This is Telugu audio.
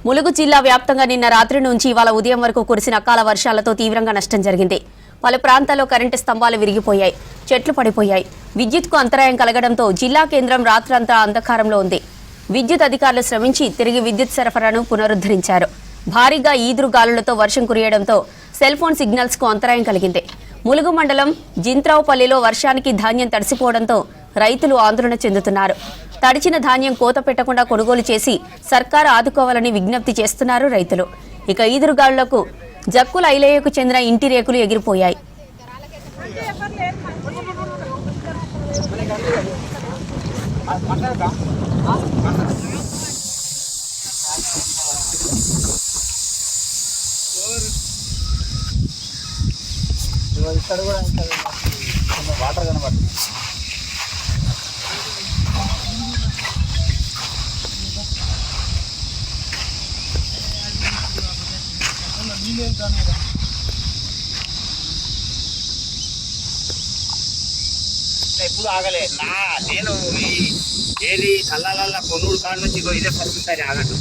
ములుగు జిల్లా వ్యాప్తంగా నిన్న రాత్రి నుంచి ఇవాళ ఉదయం వరకు కురిసిన అకాల వర్షాలతో తీవ్రంగా నష్టం జరిగింది. పలు ప్రాంతాల్లో కరెంటు స్తంభాలు విరిగిపోయాయి, చెట్లు పడిపోయాయి. విద్యుత్కు అంతరాయం కలగడంతో జిల్లా కేంద్రం రాత్రంతా అంధకారంలో ఉంది. విద్యుత్ అధికారులు శ్రమించి తిరిగి విద్యుత్ సరఫరాను పునరుద్ధరించారు. భారీగా ఈదురు గాలులతో వర్షం కురియడంతో సెల్ ఫోన్ సిగ్నల్స్ కు అంతరాయం కలిగింది. ములుగు మండలం జింత్రావుపల్లిలో వర్షానికి ధాన్యం తడిసిపోవడంతో రైతులు ఆందోళన చెందుతున్నారు. తడిచిన ధాన్యం కోత పెట్టకుండా కొనుగోలు చేసి సర్కారు ఆదుకోవాలని విజ్ఞప్తి చేస్తున్నారు రైతులు. ఇక ఈదురుగాలులకు జక్కుల ఐలయ్యకు చెందిన ఇంటి రేకులు ఎగిరిపోయాయి. ఇక్కడ కూడా వాటర్ కనబడుతుంది. ఎప్పుడు ఆగలే నేను ఏది చల్లాల కొనుగోలు కాడ నుంచి ఇదే ఫస్ట్ సారి ఆగట్టు.